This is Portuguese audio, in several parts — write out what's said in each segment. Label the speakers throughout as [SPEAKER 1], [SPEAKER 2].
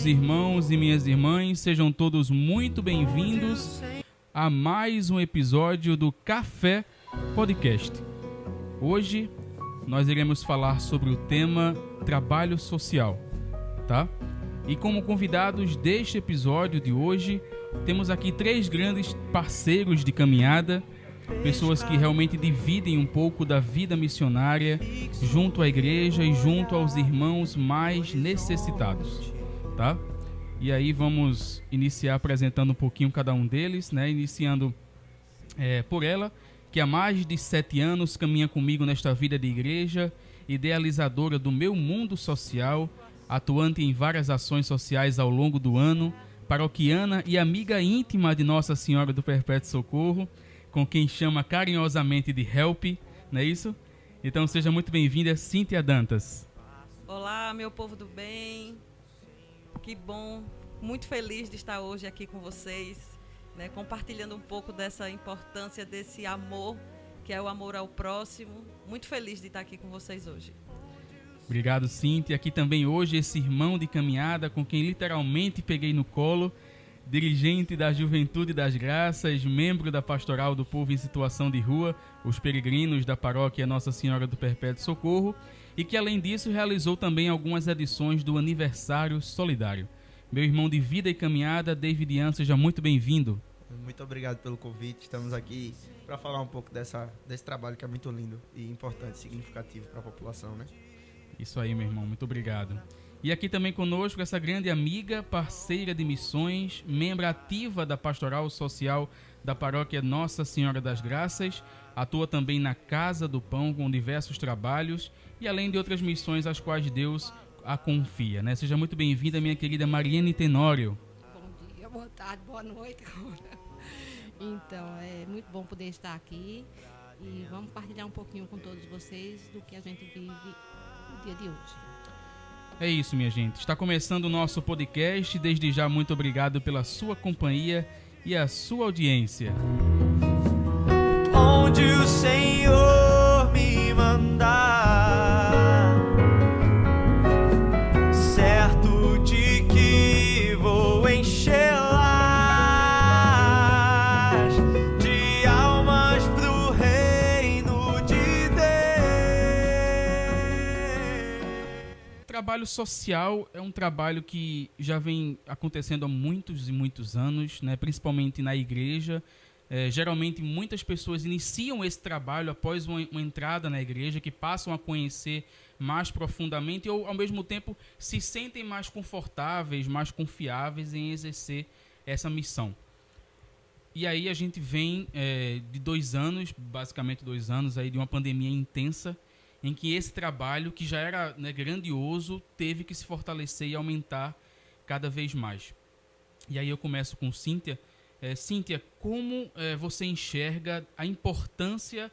[SPEAKER 1] irmãos e minhas irmãs, sejam todos muito bem-vindos a mais um episódio do Café Podcast. Hoje nós iremos falar sobre o tema trabalho social, tá? E como convidados deste episódio de hoje, temos aqui 3 grandes parceiros de caminhada, pessoas que realmente dividem um pouco da vida missionária junto à igreja e junto aos irmãos mais necessitados, tá? E aí vamos iniciar apresentando um pouquinho cada um deles, né? Iniciando por ela, que há mais de 7 anos caminha comigo nesta vida de igreja, idealizadora do Meu Mundo Social, atuante em várias ações sociais ao longo do ano, paroquiana e amiga íntima de Nossa Senhora do Perpétuo Socorro, com quem chama carinhosamente de Help, não é isso? Então seja muito bem-vinda, Cíntia Dantas.
[SPEAKER 2] Olá, meu povo do bem, que bom, muito feliz de estar hoje aqui com vocês, né, compartilhando um pouco dessa importância desse amor, que é o amor ao próximo. Muito feliz de estar aqui com vocês hoje.
[SPEAKER 1] Obrigado, Cíntia. Aqui também hoje esse irmão de caminhada com quem literalmente peguei no colo, dirigente da Juventude das Graças, membro da Pastoral do Povo em Situação de Rua, os peregrinos da paróquia Nossa Senhora do Perpétuo Socorro, e que além disso realizou também algumas edições do Aniversário Solidário. Meu irmão de vida e caminhada, David Ian, seja muito bem-vindo.
[SPEAKER 3] Muito obrigado pelo convite. Estamos aqui para falar um pouco desse trabalho que é muito lindo e importante, significativo para a população, né?
[SPEAKER 1] Isso aí, meu irmão, muito obrigado. E aqui também conosco essa grande amiga, parceira de missões, membro ativa da Pastoral Social da Paróquia Nossa Senhora das Graças, atua também na Casa do Pão com diversos trabalhos e além de outras missões às quais Deus a confia, né? Seja muito bem-vinda, minha querida Mariane Tenório.
[SPEAKER 4] Bom dia, boa tarde, boa noite. Então, é muito bom poder estar aqui e vamos partilhar um pouquinho com todos vocês do que a gente vive no dia de hoje.
[SPEAKER 1] É isso, minha gente. Está começando o nosso podcast. Desde já, muito obrigado pela sua companhia e a sua audiência.
[SPEAKER 5] Onde o Senhor me mandar, certo de que vou enchê-las de almas pro reino de Deus.
[SPEAKER 1] Trabalho social é um trabalho que já vem acontecendo há muitos e muitos anos, né? Principalmente na igreja. Geralmente muitas pessoas iniciam esse trabalho após uma entrada na igreja, que passam a conhecer mais profundamente ou ao mesmo tempo se sentem mais confortáveis, mais confiáveis em exercer essa missão. E aí a gente vem de 2 anos, basicamente 2 anos aí de uma pandemia intensa, em que esse trabalho, que já era, né, grandioso, teve que se fortalecer e aumentar cada vez mais. E aí eu começo com Cíntia. Cíntia, como você enxerga a importância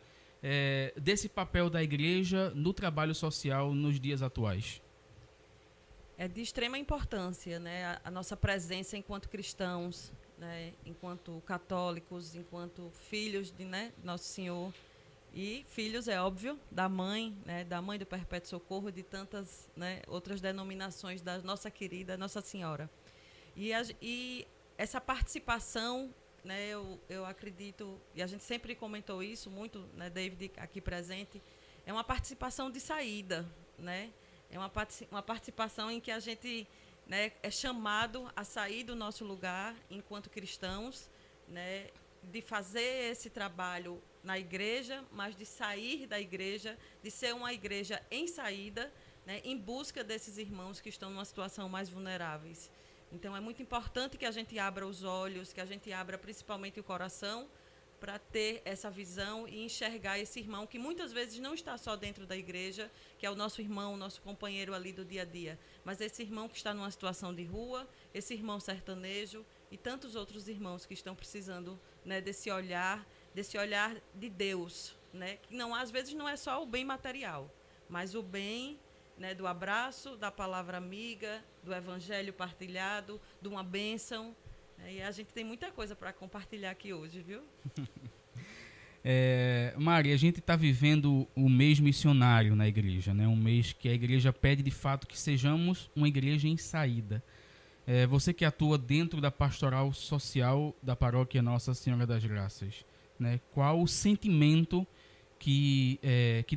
[SPEAKER 1] desse papel da igreja no trabalho social nos dias atuais?
[SPEAKER 2] É de extrema importância, né, a nossa presença enquanto cristãos, né, enquanto católicos, enquanto filhos de, né, Nosso Senhor. E filhos, é óbvio, da mãe, né, da Mãe do Perpétuo Socorro, de tantas, né, outras denominações da nossa querida Nossa Senhora. E essa participação, né, eu acredito, e a gente sempre comentou isso muito, né, David aqui presente, é uma participação de saída, né? É uma participação em que a gente, né, é chamado a sair do nosso lugar enquanto cristãos, né, de fazer esse trabalho na igreja, mas de sair da igreja, de ser uma igreja em saída, né, em busca desses irmãos que estão numa situação mais vulneráveis. Então, é muito importante que a gente abra os olhos, que a gente abra principalmente o coração para ter essa visão e enxergar esse irmão que muitas vezes não está só dentro da igreja, que é o nosso irmão, o nosso companheiro ali do dia a dia, mas esse irmão que está numa situação de rua, esse irmão sertanejo e tantos outros irmãos que estão precisando, né, desse olhar de Deus, né, que não, às vezes não é só o bem material, mas o bem, né, do abraço, da palavra amiga, do evangelho partilhado, de uma bênção. E a gente tem muita coisa para compartilhar aqui hoje, viu?
[SPEAKER 1] Mari, a gente está vivendo o mês missionário na igreja, né? Um mês que a igreja pede de fato que sejamos uma igreja em saída. Você que atua dentro da pastoral social da paróquia Nossa Senhora das Graças, né? Qual o sentimento que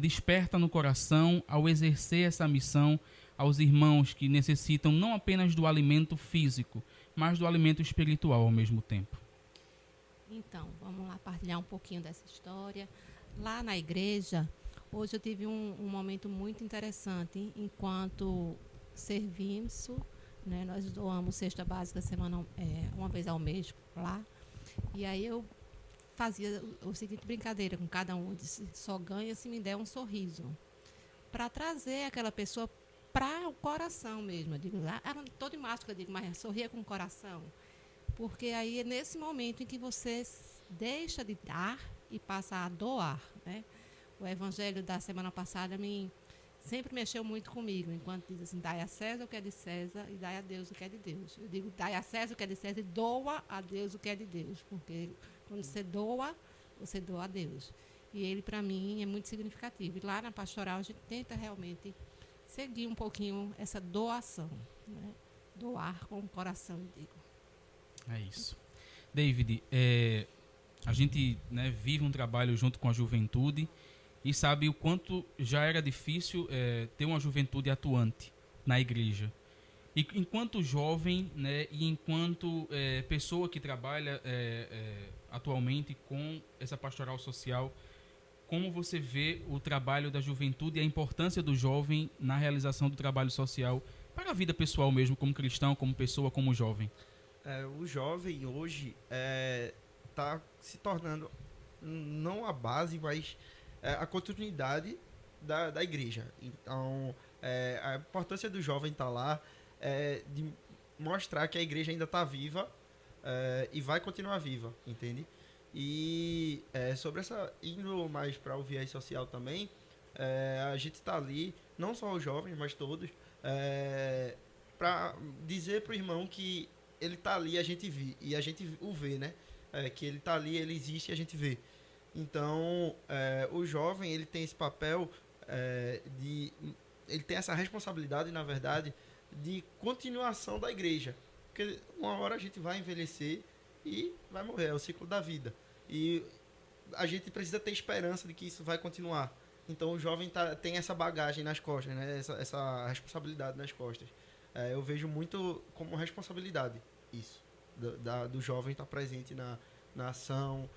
[SPEAKER 1] desperta no coração ao exercer essa missão aos irmãos que necessitam não apenas do alimento físico, mas do alimento espiritual ao mesmo tempo?
[SPEAKER 4] Então, vamos lá partilhar um pouquinho dessa história. Lá na igreja, hoje eu tive um momento muito interessante enquanto serviço, né? Nós doamos cesta básica uma vez ao mês lá. E aí eu fazia o seguinte brincadeira com cada um, disse, só ganha se me der um sorriso, para trazer aquela pessoa para o coração mesmo. Eu digo, estou de máscara, eu digo, mas sorria com o coração, porque aí é nesse momento em que você deixa de dar e passa a doar, né? O evangelho da semana passada sempre mexeu muito comigo, enquanto diz assim, dai a César o que é de César e dai a Deus o que é de Deus. Eu digo, dai a César o que é de César e doa a Deus o que é de Deus, porque quando você doa a Deus. E ele, para mim, é muito significativo. E lá na pastoral, a gente tenta realmente seguir um pouquinho essa doação, né? Doar com o coração, eu digo.
[SPEAKER 1] É isso. David, a gente, né, vive um trabalho junto com a juventude e sabe o quanto já era difícil ter uma juventude atuante na igreja. E enquanto jovem, né, e enquanto pessoa que trabalha atualmente com essa pastoral social, como você vê o trabalho da juventude e a importância do jovem na realização do trabalho social para a vida pessoal mesmo, como cristão, como pessoa, como jovem?
[SPEAKER 3] O jovem hoje está se tornando não a base, mas a continuidade da igreja. Então, a importância do jovem estar lá de mostrar que a igreja ainda está viva e vai continuar viva, entende? E sobre indo mais para o viés social também, a gente está ali, não só os jovens, mas todos, para dizer para o irmão que ele está ali, a gente o vê, né? Que ele está ali, ele existe e a gente vê. Então, o jovem, ele tem esse papel ele tem essa responsabilidade, na verdade, de continuação da igreja. Porque uma hora a gente vai envelhecer e vai morrer, é o ciclo da vida. E a gente precisa ter esperança de que isso vai continuar. Então, o jovem tem essa bagagem nas costas, né? Essa responsabilidade nas costas. Eu vejo muito como responsabilidade isso, do jovem estar presente na ação,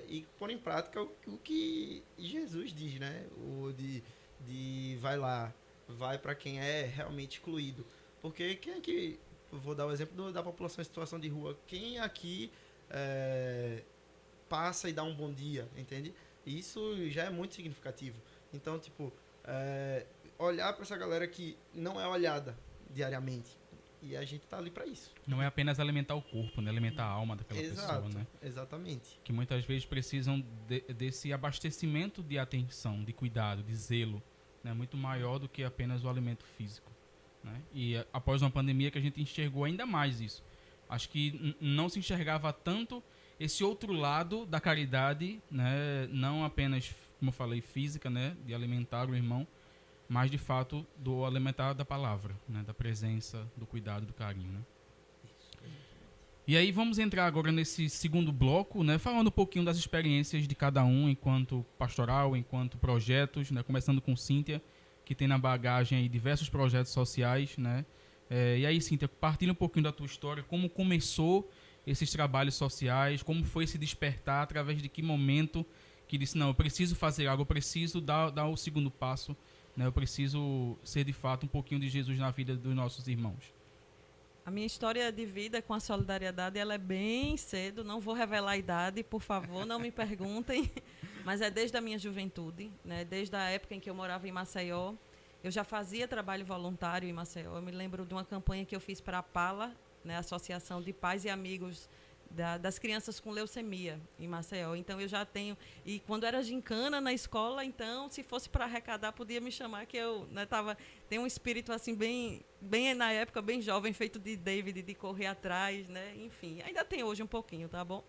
[SPEAKER 3] e pôr em prática o que Jesus diz, né? O de vai lá, vai para quem é realmente excluído. Porque quem aqui, vou dar o exemplo da população em situação de rua, quem aqui passa e dá um bom dia, entende? Isso já é muito significativo. Então, tipo, olhar para essa galera que não é olhada diariamente. E a gente tá ali para isso.
[SPEAKER 1] Não é apenas alimentar o corpo, né? Alimentar a alma daquela pessoa, né?
[SPEAKER 3] Exatamente.
[SPEAKER 1] Que muitas vezes precisam desse abastecimento de atenção, de cuidado, de zelo, né? Muito maior do que apenas o alimento físico, né? E após uma pandemia que a gente enxergou ainda mais isso. Acho que não se enxergava tanto esse outro lado da caridade, né? Não apenas, como eu falei, física, né? De alimentar o irmão, mas de fato do alimentar da palavra, né? Da presença, do cuidado, do carinho, né? E aí vamos entrar agora nesse segundo bloco, né? Falando um pouquinho das experiências de cada um enquanto pastoral, enquanto projetos, né? Começando com Cíntia, que tem na bagagem aí diversos projetos sociais, né? E aí, Cíntia, partilha um pouquinho da tua história, como começou esses trabalhos sociais, como foi se despertar, através de que momento que disse, não, eu preciso fazer algo, eu preciso dar o segundo passo, né? Eu preciso ser de fato um pouquinho de Jesus na vida dos nossos irmãos.
[SPEAKER 2] A minha história de vida com a solidariedade, ela é bem cedo, não vou revelar a idade, por favor, não me perguntem, mas é desde a minha juventude, né? Desde a época em que eu morava em Maceió, eu já fazia trabalho voluntário em Maceió. Eu me lembro de uma campanha que eu fiz para a PALA, né? Associação de Pais e Amigos das Crianças com Leucemia, em Maceió. Então, eu já tenho... E quando era gincana na escola, então, se fosse para arrecadar, podia me chamar, que eu, né, tenho um espírito, assim, bem, na época, bem jovem, feito de David, de correr atrás, né? Enfim, ainda tem hoje um pouquinho, tá bom?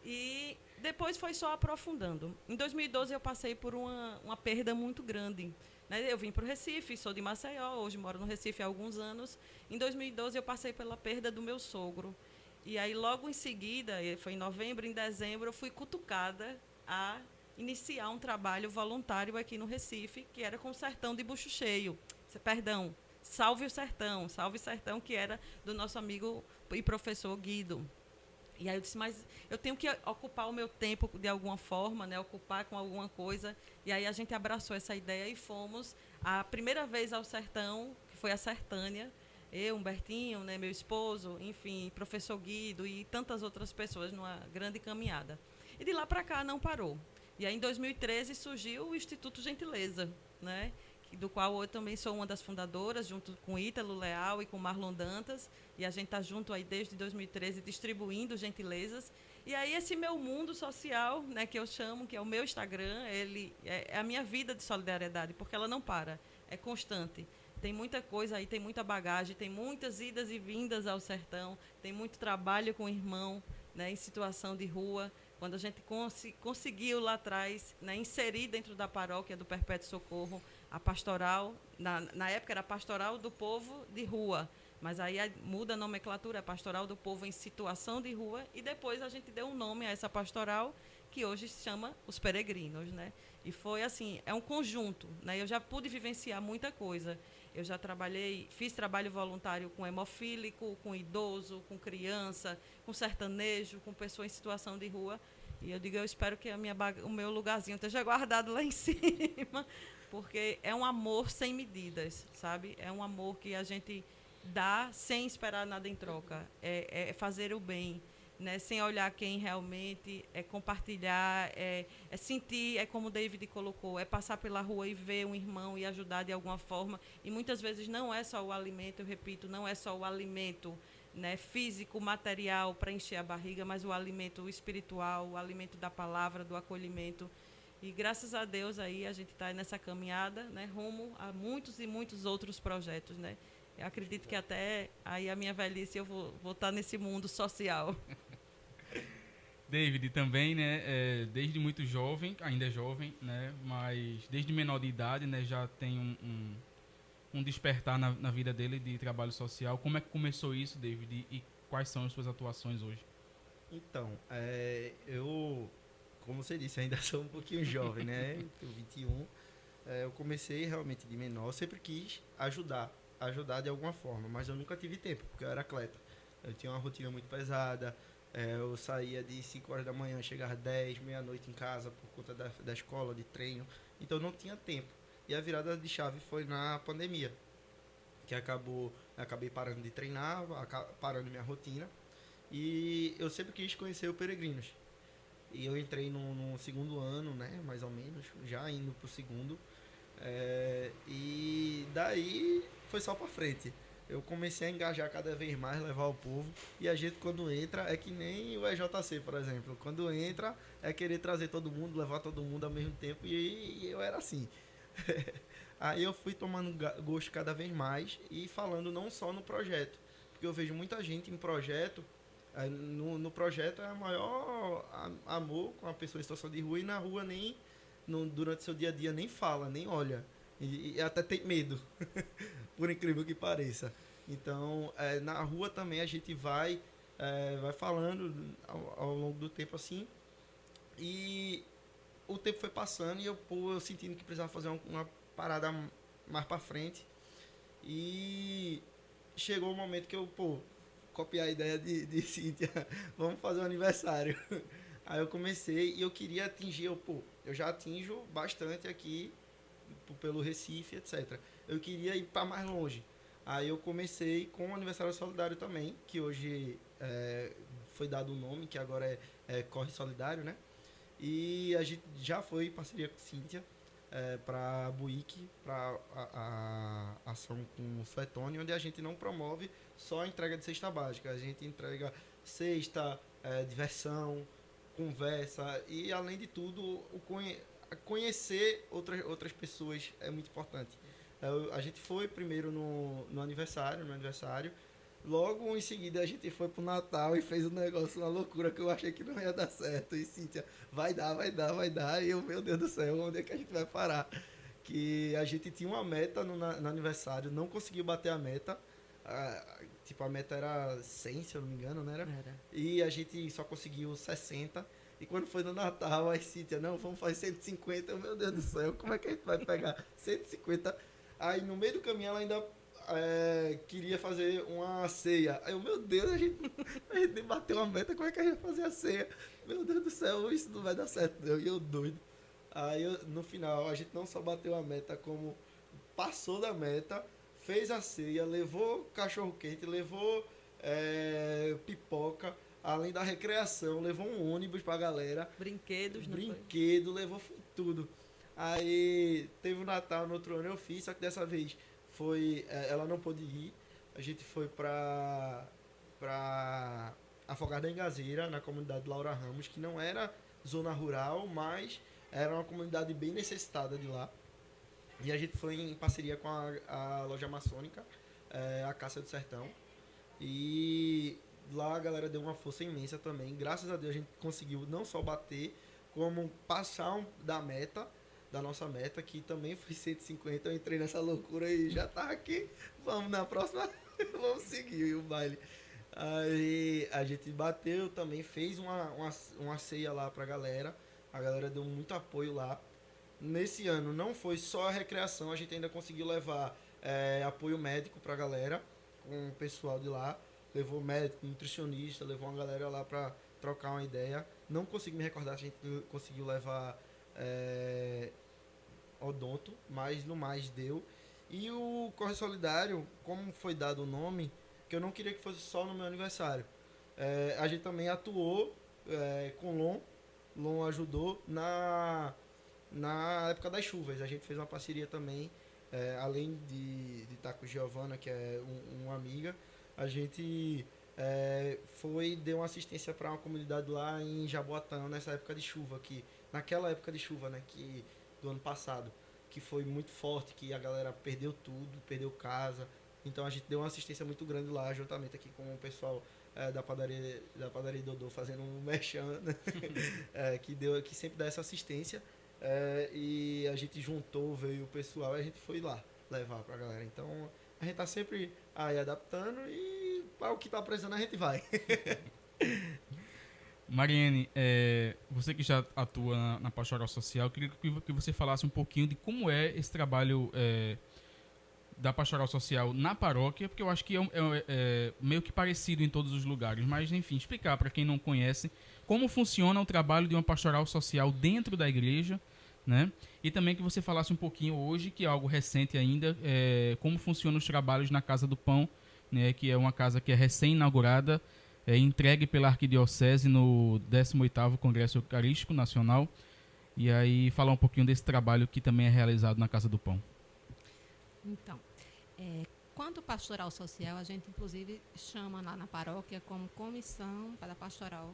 [SPEAKER 2] E depois foi só aprofundando. Em 2012 eu passei por uma perda muito grande. Né? Eu vim para o Recife, sou de Maceió, hoje moro no Recife há alguns anos. Em 2012 eu passei pela perda do meu sogro. E aí logo em seguida, foi em novembro, em dezembro, eu fui cutucada a iniciar um trabalho voluntário aqui no Recife, que era com o Sertão de Bucho Cheio. Perdão, Salve o Sertão, que era do nosso amigo e professor Guido. E aí eu disse, mas eu tenho que ocupar o meu tempo de alguma forma, né? Ocupar com alguma coisa. E aí a gente abraçou essa ideia e fomos a primeira vez ao Sertão, que foi a Sertânia. Eu, Humbertinho, né, meu esposo, enfim, professor Guido e tantas outras pessoas numa grande caminhada. E de lá para cá não parou. E aí em 2013 surgiu o Instituto Gentileza, né? Do qual eu também sou uma das fundadoras, junto com Ítalo Leal e com Marlon Dantas, e a gente está junto aí desde 2013 distribuindo gentilezas. E aí esse meu mundo social, né, que eu chamo, que é o meu Instagram, ele é a minha vida de solidariedade, porque ela não para, é constante. Tem muita coisa aí, tem muita bagagem, tem muitas idas e vindas ao sertão, tem muito trabalho com o irmão, né, em situação de rua. Quando a gente conseguiu lá atrás, né, inserir dentro da paróquia do Perpétuo Socorro a pastoral, na época era a pastoral do povo de rua, mas aí muda a nomenclatura, é pastoral do povo em situação de rua, e depois a gente deu um nome a essa pastoral, que hoje se chama Os Peregrinos, né? E foi assim, é um conjunto, né? Eu já pude vivenciar muita coisa. Eu já fiz trabalho voluntário com hemofílico, com idoso, com criança, com sertanejo, com pessoa em situação de rua. E eu digo, eu espero que o meu lugarzinho esteja guardado lá em cima, porque é um amor sem medidas, sabe? É um amor que a gente dá sem esperar nada em troca. É fazer o bem, né? Sem olhar quem realmente, é compartilhar, é sentir, é como o David colocou, é passar pela rua e ver um irmão e ajudar de alguma forma. E muitas vezes não é só o alimento, eu repito, não é só o alimento, né, físico, material para encher a barriga, mas o alimento espiritual, o alimento da palavra, do acolhimento. E graças a Deus aí a gente está nessa caminhada, né, rumo a muitos e muitos outros projetos, né? Eu acredito que até aí a minha velhice eu vou estar nesse mundo social.
[SPEAKER 1] David também, né, desde muito jovem, ainda é jovem, né, mas desde menor de idade, né, já tem um despertar na vida dele de trabalho social. Como é que começou isso, David, e quais são as suas atuações hoje?
[SPEAKER 3] Então, eu, como você disse, ainda sou um pouquinho jovem, né? Tenho 21. Eu comecei realmente de menor. Eu sempre quis ajudar de alguma forma, mas eu nunca tive tempo, porque eu era atleta. Eu tinha uma rotina muito pesada. Eu saía de 5 horas da manhã, chegava 10, meia-noite em casa por conta da escola, de treino. Então eu não tinha tempo. E a virada de chave foi na pandemia, que acabei parando de treinar, parando minha rotina. E eu sempre quis conhecer o Peregrinos. E eu entrei no segundo ano, né, mais ou menos, já indo pro segundo. E daí foi só pra frente. Eu comecei a engajar cada vez mais, levar o povo. E a gente, quando entra, é que nem o EJC, por exemplo. Quando entra, é querer trazer todo mundo, levar todo mundo ao mesmo tempo. E eu era assim. Aí eu fui tomando gosto cada vez mais e falando não só no projeto. Porque eu vejo muita gente em projeto. No projeto é o maior amor com a pessoa em situação de rua, e na rua durante seu dia a dia nem fala, nem olha. E até tem medo, por incrível que pareça. Então, na rua também a gente vai falando ao longo do tempo assim. E o tempo foi passando e eu sentindo que precisava fazer uma parada mais pra frente. E chegou o momento que eu, copiar a ideia de Cíntia, vamos fazer um aniversário. Aí eu comecei e eu queria atingir, eu já atinjo bastante aqui pelo Recife, etc. Eu queria ir para mais longe. Aí eu comecei com o Aniversário Solidário também, que hoje foi dado o nome, que agora é Corre Solidário, né? E a gente já foi em parceria com Cíntia para a Buíque, para a ação com o Suetone, onde a gente não promove só a entrega de cesta básica, a gente entrega cesta, diversão, conversa e, além de tudo, conhecer outras pessoas é muito importante. A gente foi primeiro no aniversário, Logo em seguida a gente foi pro Natal e fez um negócio, uma loucura que eu achei que não ia dar certo. E Cíntia, vai dar, vai dar, vai dar. E eu, meu Deus do céu, onde é que a gente vai parar? Que a gente tinha uma meta no aniversário, não conseguiu bater a meta. Tipo, a meta era 100, se eu não me engano, né?
[SPEAKER 2] Era.
[SPEAKER 3] E a gente só conseguiu 60. E quando foi no Natal, a Cíntia, não, vamos fazer 150. Meu Deus do céu, como é que a gente vai pegar 150? Aí no meio do caminho ela ainda queria fazer uma ceia. Aí eu, meu Deus, a gente nem bateu a meta, como é que a gente vai fazer a ceia? Meu Deus do céu, isso não vai dar certo. E eu doido. Aí no final a gente não só bateu a meta, como passou da meta, fez a ceia, levou cachorro quente, levou pipoca, além da recreação, levou um ônibus pra galera,
[SPEAKER 2] Brinquedos, não foi?
[SPEAKER 3] brinquedo, levou tudo. Aí teve o Natal, no outro ano eu fiz, só que dessa vez ela não pôde ir. A gente foi pra Afogada da Engazeira, na comunidade Laura Ramos, que não era zona rural, mas era uma comunidade bem necessitada de lá. E a gente foi em parceria com a loja maçônica, a Caça do Sertão. E lá a galera deu uma força imensa também. Graças a Deus a gente conseguiu não só bater, como passar da nossa meta, que também foi 150. Eu entrei nessa loucura e já tá aqui. Vamos na próxima, vamos seguir o baile. Aí a gente bateu também, fez uma ceia lá pra galera. A galera deu muito apoio lá. Nesse ano não foi só a recreação, a gente ainda conseguiu levar apoio médico pra galera, com o pessoal de lá. Levou médico, nutricionista, levou uma galera lá pra trocar uma ideia. Não consigo me recordar se a gente conseguiu levar odonto, mas no mais deu. E o Corre Solidário, como foi dado o nome, que eu não queria que fosse só no meu aniversário. A gente também atuou com Lon. Lon ajudou na época das chuvas. A gente fez uma parceria também, além de estar com Giovana, que é uma amiga, a gente deu uma assistência para uma comunidade lá em Jaboatão, nessa época de chuva, naquela época de chuva, né, do ano passado, que foi muito forte, que a galera perdeu tudo, perdeu casa. Então a gente deu uma assistência muito grande lá, juntamente aqui com o pessoal da padaria Dodô, fazendo um merchan, né? que sempre dá essa assistência. E a gente juntou, veio o pessoal e a gente foi lá levar pra galera. Então a gente tá sempre aí adaptando e para o que tá precisando a gente vai.
[SPEAKER 1] Mariene, você que já atua na Pastoral Social, eu queria que você falasse um pouquinho de como é esse trabalho da Pastoral Social na paróquia, porque eu acho que é meio que parecido em todos os lugares, mas enfim, explicar para quem não conhece como funciona o trabalho de uma Pastoral Social dentro da igreja, né? E também que você falasse um pouquinho hoje, que é algo recente ainda, como funcionam os trabalhos na Casa do Pão, né? Que é uma casa que é recém-inaugurada, entregue pela Arquidiocese no 18º Congresso Eucarístico Nacional. E aí falar um pouquinho desse trabalho que também é realizado na Casa do Pão.
[SPEAKER 4] Então, quanto pastoral social, a gente inclusive chama lá na paróquia como comissão para a pastoral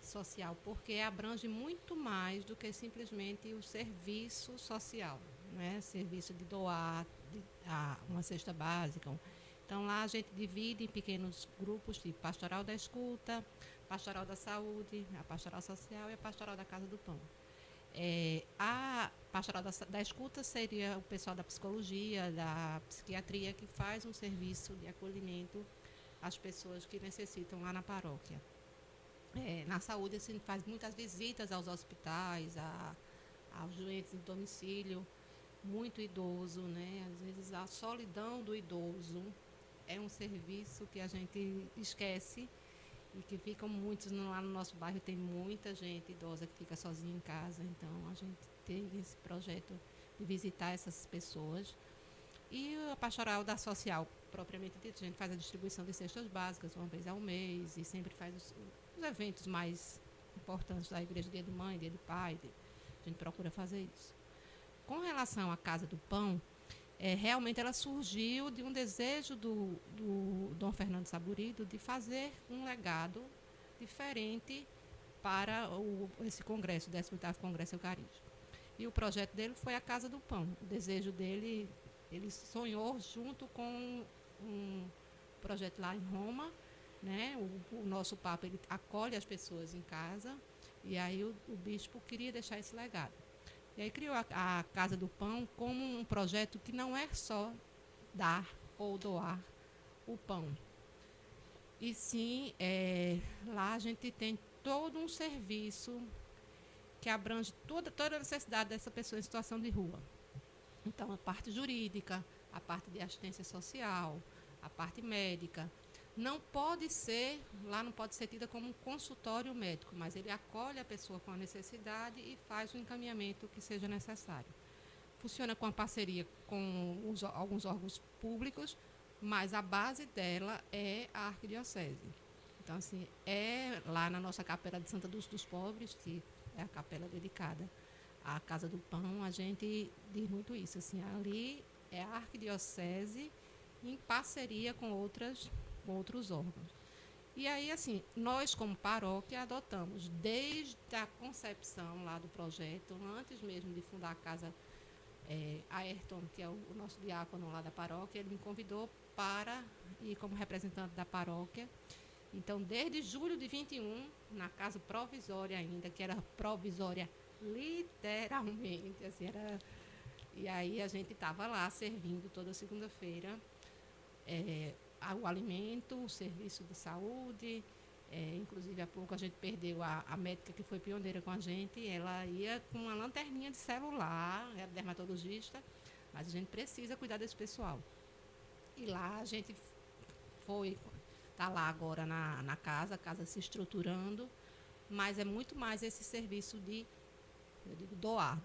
[SPEAKER 4] social, porque abrange muito mais do que simplesmente o serviço social, né? Serviço de doar uma cesta básica. Então, lá a gente divide em pequenos grupos, tipo pastoral da escuta, pastoral da saúde, a pastoral social e a pastoral da Casa do Pão. A pastoral da escuta seria o pessoal da psicologia, da psiquiatria, que faz um serviço de acolhimento às pessoas que necessitam lá na paróquia. Na saúde, assim, faz muitas visitas aos hospitais, aos doentes em domicílio, muito idoso, né? Às vezes a solidão do idoso é um serviço que a gente esquece e que ficam muitos lá no nosso bairro, tem muita gente idosa que fica sozinha em casa, então a gente tem esse projeto de visitar essas pessoas. E a pastoral da social, propriamente dita, a gente faz a distribuição de cestas básicas uma vez ao mês e sempre faz os eventos mais importantes da igreja, dia de mãe, dia de pai, a gente procura fazer isso. Com relação à Casa do Pão, realmente ela surgiu de um desejo do Dom Fernando Saburido de fazer um legado diferente para esse congresso, o 18º Congresso Eucarístico. E o projeto dele foi a Casa do Pão. O desejo dele, ele sonhou junto com um projeto lá em Roma, né? O nosso Papa, ele acolhe as pessoas em casa, e aí o bispo queria deixar esse legado. E aí criou a Casa do Pão como um projeto que não é só dar ou doar o pão. E sim, lá a gente tem todo um serviço que abrange toda a necessidade dessa pessoa em situação de rua. Então, a parte jurídica, a parte de assistência social, a parte médica. Não pode ser tida como um consultório médico, mas ele acolhe a pessoa com a necessidade e faz o encaminhamento que seja necessário. Funciona com a parceria com alguns órgãos públicos, mas a base dela é a arquidiocese. Então, assim, lá na nossa capela de Santa Dulce dos Pobres, que é a capela dedicada à Casa do Pão, a gente diz muito isso. Assim, ali é a arquidiocese em parceria com outros órgãos. E aí, assim, nós como paróquia adotamos desde a concepção lá do projeto, antes mesmo de fundar a casa, Ayrton, que é o nosso diácono lá da paróquia, ele me convidou para ir como representante da paróquia. Então, desde julho de 21, na casa provisória ainda, que era provisória literalmente, assim, e aí a gente estava lá servindo toda segunda-feira o alimento, o serviço de saúde. Inclusive, há pouco a gente perdeu a médica que foi pioneira com a gente. Ela ia com uma lanterninha de celular, era dermatologista, mas a gente precisa cuidar desse pessoal. E lá a gente está lá agora na casa, a casa se estruturando, mas é muito mais esse serviço de, eu digo, doar.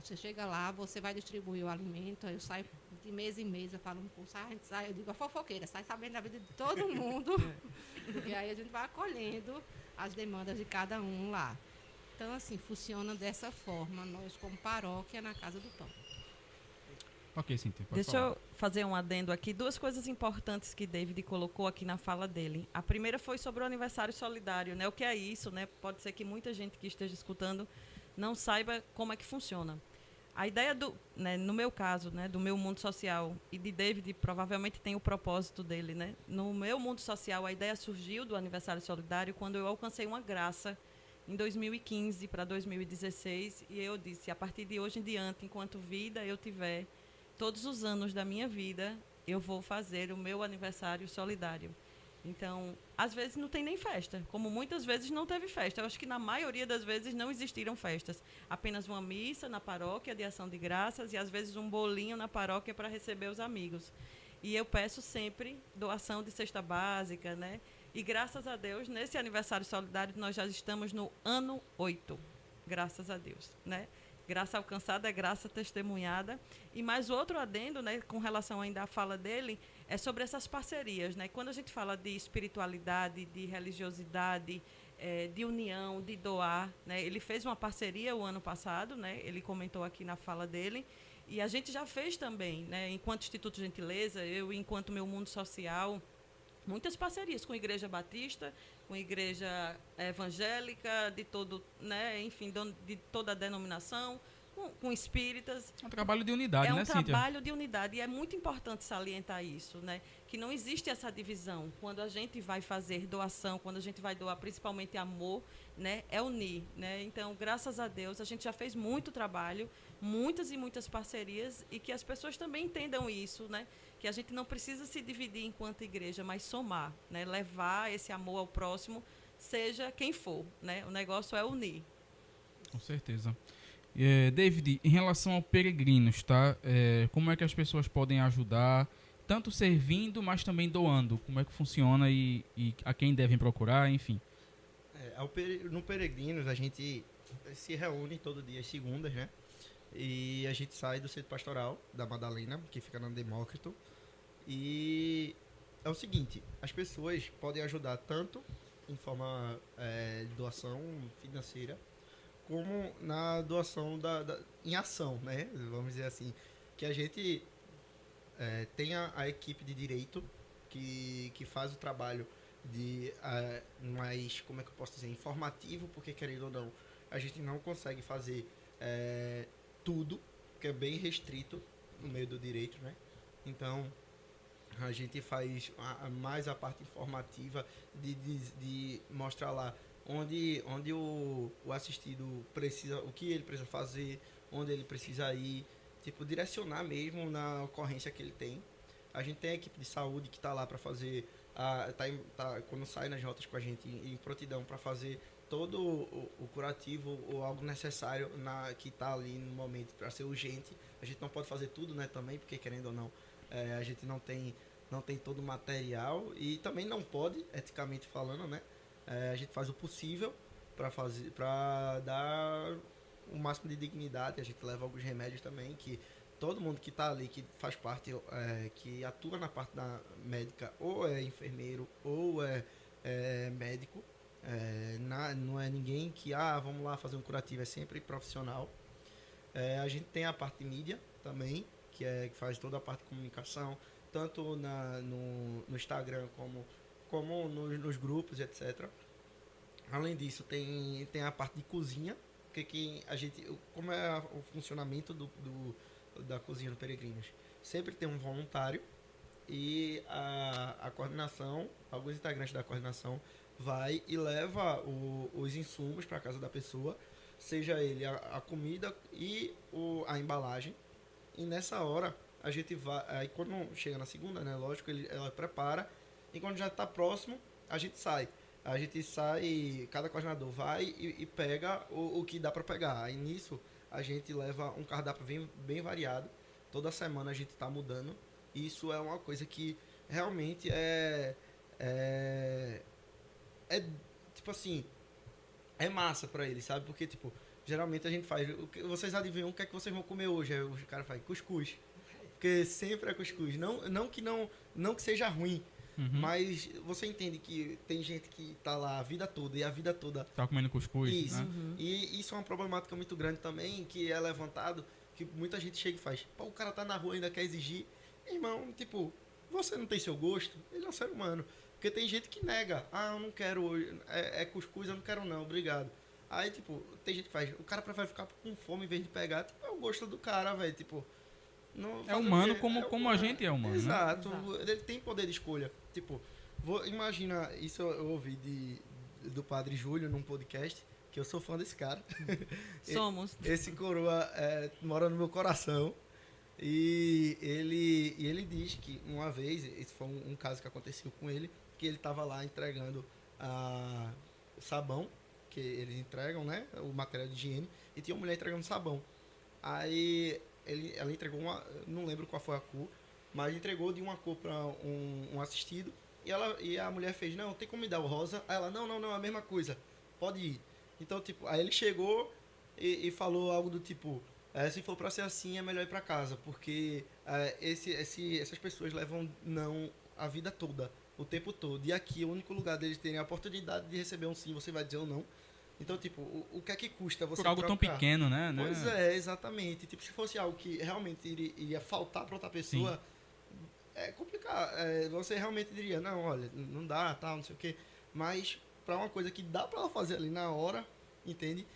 [SPEAKER 4] Você chega lá, você vai distribuir o alimento, aí eu saio de mês em mês, eu falo um curso, a gente sai, eu digo, a fofoqueira, sai sabendo da vida de todo mundo, e aí a gente vai acolhendo as demandas de cada um lá. Então, assim, funciona dessa forma, nós como paróquia na Casa do Pão.
[SPEAKER 1] Ok, Cíntia, pode
[SPEAKER 2] Deixa
[SPEAKER 1] falar.
[SPEAKER 2] eu fazer um adendo aqui. Duas coisas importantes que David colocou aqui na fala dele. A primeira foi sobre o aniversário solidário, né? O que é isso, né? Pode ser que muita gente que esteja escutando não saiba como é que funciona. A ideia no meu caso, né, do meu mundo social, e de David provavelmente tem o propósito dele, né? No meu mundo social, a ideia surgiu do aniversário solidário quando eu alcancei uma graça em 2015 para 2016, e eu disse, a partir de hoje em diante, enquanto vida eu tiver, todos os anos da minha vida, eu vou fazer o meu aniversário solidário. Então, às vezes não tem nem festa, como muitas vezes não teve festa. Eu acho que na maioria das vezes não existiram festas. Apenas uma missa na paróquia de ação de graças e às vezes um bolinho na paróquia para receber os amigos. E eu peço sempre doação de cesta básica, né? E graças a Deus, nesse aniversário solidário, nós já estamos no ano 8. Graças a Deus, né? Graça alcançada é graça testemunhada. E mais outro adendo, né, com relação ainda à fala dele, é sobre essas parcerias, né? Quando a gente fala de espiritualidade, de religiosidade, de união, de doar, né? Ele fez uma parceria o ano passado, né? Ele comentou aqui na fala dele. E a gente já fez também, né? Enquanto Instituto Gentileza, eu, enquanto meu mundo social, muitas parcerias com a Igreja Batista, com a Igreja Evangélica, de todo, né, enfim, de toda a denominação, com espíritas.
[SPEAKER 1] É um trabalho de unidade, né, Cíntia?
[SPEAKER 2] É um trabalho de unidade, e é muito importante salientar isso, né? Que não existe essa divisão. Quando a gente vai fazer doação, quando a gente vai doar principalmente amor, né, é unir, né? Então, graças a Deus, a gente já fez muito trabalho, muitas e muitas parcerias, e que as pessoas também entendam isso, né? Que a gente não precisa se dividir enquanto igreja, mas somar, né? Levar esse amor ao próximo, seja quem for, né? O negócio é unir.
[SPEAKER 1] Com certeza. David, em relação ao peregrinos, tá? Como é que as pessoas podem ajudar, tanto servindo, mas também doando? Como é que funciona e a quem devem procurar, enfim?
[SPEAKER 3] No Peregrinos, a gente se reúne todo dia às segundas, né? E a gente sai do centro pastoral da Madalena, que fica na Demócrito. E é o seguinte, as pessoas podem ajudar tanto em forma de doação financeira, como na doação em ação, né? Vamos dizer assim, que a gente tenha a equipe de direito que faz o trabalho de mais, como é que eu posso dizer, informativo, porque querendo ou não, a gente não consegue fazer tudo, que é bem restrito no meio do direito, né? Então, A gente faz mais a parte informativa de mostrar lá onde o assistido precisa, o que ele precisa fazer, onde ele precisa ir, tipo, direcionar mesmo na ocorrência que ele tem. A gente tem a equipe de saúde que está lá para fazer, quando sai nas rotas com a gente em prontidão para fazer todo o curativo ou algo necessário que está ali no momento para ser urgente. A gente não pode fazer tudo, né, também, porque querendo ou não, a gente não tem todo o material e também não pode, eticamente falando, né? A gente faz o possível para dar o máximo de dignidade. A gente leva alguns remédios também, que todo mundo que está ali, que faz parte, que atua na parte da médica, ou é enfermeiro, ou é médico, não é ninguém que, vamos lá fazer um curativo, é sempre profissional. A gente tem a parte de mídia também, que faz toda a parte de comunicação, tanto no Instagram como nos grupos, etc. Além disso, tem a parte de cozinha, que a gente, como é o funcionamento da cozinha do Peregrinos, sempre tem um voluntário e a coordenação, alguns integrantes da coordenação vai e leva os insumos para casa da pessoa, seja ele a comida e a embalagem. E nessa hora a gente vai, aí quando chega na segunda, né, lógico, ela prepara, e quando já está próximo, a gente sai. A gente sai, cada coordenador vai e pega o que dá para pegar. Aí nisso a gente leva um cardápio bem variado. Toda semana a gente está mudando. Isso é uma coisa que realmente é tipo assim, é massa para eles, sabe? Porque, tipo, geralmente a gente faz, vocês adivinham o que é que vocês vão comer hoje? Aí o cara faz cuscuz. Porque sempre é cuscuz. Não que seja ruim, mas você entende que tem gente que tá lá a vida toda, e a vida toda
[SPEAKER 1] tá comendo cuscuz,
[SPEAKER 3] isso,
[SPEAKER 1] né?
[SPEAKER 3] E isso é uma problemática muito grande também, que é levantado, que muita gente chega e faz, pô, o cara tá na rua e ainda quer exigir. Irmão, tipo, você não tem seu gosto? Ele é um ser humano. Porque tem gente que nega, eu não quero hoje, é cuscuz, eu não quero não, obrigado. Aí, tipo, tem gente que faz, o cara prefere ficar com fome em vez de pegar, tipo, é o gosto do cara, velho, tipo...
[SPEAKER 1] É humano como a gente é humano,
[SPEAKER 3] exato,
[SPEAKER 1] né?
[SPEAKER 3] Exato, ele tem poder de escolha. Tipo, imagina, isso eu ouvi do Padre Júlio num podcast, que eu sou fã desse cara.
[SPEAKER 2] Somos.
[SPEAKER 3] Esse coroa mora no meu coração. E ele diz que uma vez, esse foi um caso que aconteceu com ele, que ele estava lá entregando sabão, que eles entregam, né, o material de higiene, e tinha uma mulher entregando sabão. Aí ela entregou não lembro qual foi a cor, mas entregou de uma cor para um assistido, e a mulher fez, não, tem como me dar o rosa? Aí ela, não, é a mesma coisa, pode ir. Então, tipo, aí ele chegou e falou algo do tipo, se for para ser assim, é melhor ir para casa, porque essas pessoas levam não a vida toda, o tempo todo, e aqui o único lugar deles terem a oportunidade de receber um sim, você vai dizer ou não. Então, tipo, o que é que custa você
[SPEAKER 1] por algo
[SPEAKER 3] trocar?
[SPEAKER 1] Tão pequeno, né?
[SPEAKER 3] Pois é, exatamente. Tipo, se fosse algo que realmente iria faltar para outra pessoa, sim, é complicado. Você realmente diria, não, olha, não dá, tal, não sei o quê. Mas para uma coisa que dá para ela fazer ali na hora, entende?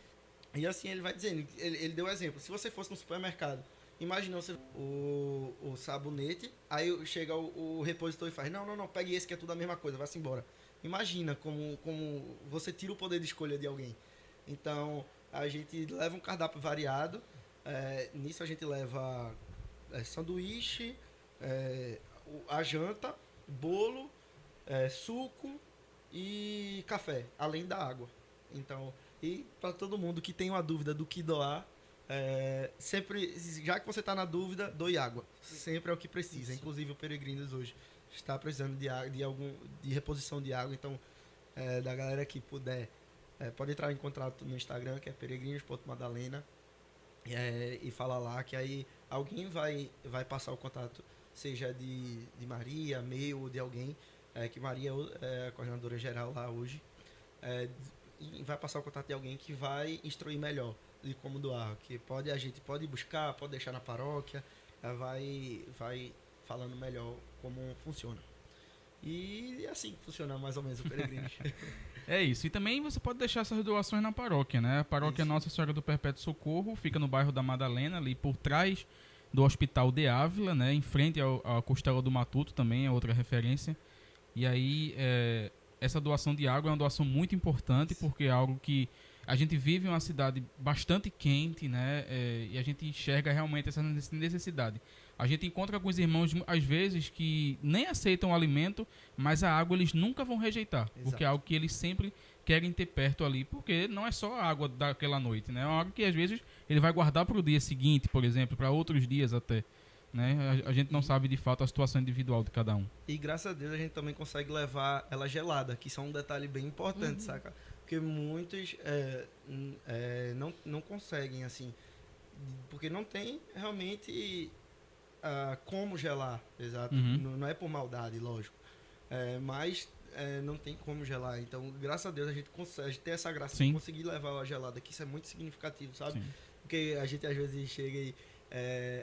[SPEAKER 3] E assim ele vai dizendo, ele deu um exemplo. Se você fosse no supermercado, imagina você o sabonete, aí chega o repositor e faz, não, pegue esse que é tudo a mesma coisa, vai-se embora. Imagina como você tira o poder de escolha de alguém. Então, a gente leva um cardápio variado. Nisso a gente leva sanduíche, a janta, bolo, suco e café, além da água. Então, e para todo mundo que tem uma dúvida do que doar, sempre, já que você está na dúvida, doe água. Sempre é o que precisa. Isso. Inclusive o Peregrinos hoje está precisando de reposição de água, então da galera que puder, pode entrar em contato no Instagram, que é peregrinos.madalena, e falar lá, que aí alguém vai passar o contato, seja de Maria, meu, ou de alguém, que Maria é a coordenadora geral lá hoje, e vai passar o contato de alguém que vai instruir melhor de como doar, que a gente pode buscar, pode deixar na paróquia, vai falando melhor como funciona. E assim funciona mais ou menos o Peregrinos.
[SPEAKER 1] É isso. E também você pode deixar essas doações na paróquia, né? A paróquia Nossa Senhora do Perpétuo Socorro fica no bairro da Madalena, ali por trás do Hospital de Ávila, né, em frente à Costela do Matuto também, é outra referência. E aí, essa doação de água é uma doação muito importante, porque é algo que a gente vive em uma cidade bastante quente, né, e a gente enxerga realmente essa necessidade. A gente encontra alguns irmãos, às vezes, que nem aceitam o alimento, mas a água eles nunca vão rejeitar, porque é algo que eles sempre querem ter perto ali, porque não é só a água daquela noite, né? É algo que às vezes ele vai guardar para o dia seguinte, por exemplo, para outros dias até, né? A gente não sabe de fato a situação individual de cada um.
[SPEAKER 3] E graças a Deus a gente também consegue levar ela gelada, que isso é um detalhe bem importante, saca? Porque muitos não conseguem, assim, porque não tem realmente como gelar, exato. Não é por maldade, lógico. Mas não tem como gelar. Então, graças a Deus, a gente consegue ter essa graça de conseguir levar ela gelada, que isso é muito significativo, sabe? Sim. Porque a gente às vezes chega e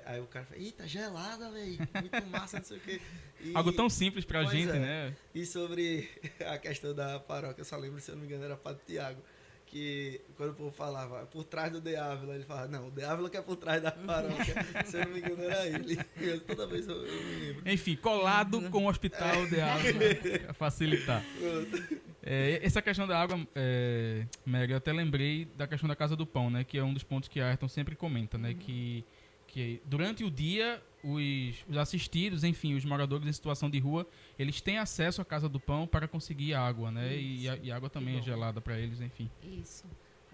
[SPEAKER 3] aí o cara fala, ih, tá gelada, velho, muito massa, não sei o quê.
[SPEAKER 1] Algo tão simples pra gente, né?
[SPEAKER 3] E sobre a questão da paróquia, eu só lembro, se eu não me engano, era Padre Tiago, que quando o povo falava por trás do De Ávila, ele falava, não, o De Ávila que é por trás da paróquia, se eu não me engano era ele. Toda vez eu me lembro.
[SPEAKER 1] Enfim, colado com o Hospital De Ávila, pra facilitar. Essa questão da água, Mary, eu até lembrei da questão da Casa do Pão, né, que é um dos pontos que a Ayrton sempre comenta, né, que durante o dia os assistidos, enfim, os moradores em situação de rua, eles têm acesso à Casa do Pão para conseguir água, né? E a água também é gelada para eles, enfim.
[SPEAKER 4] Isso.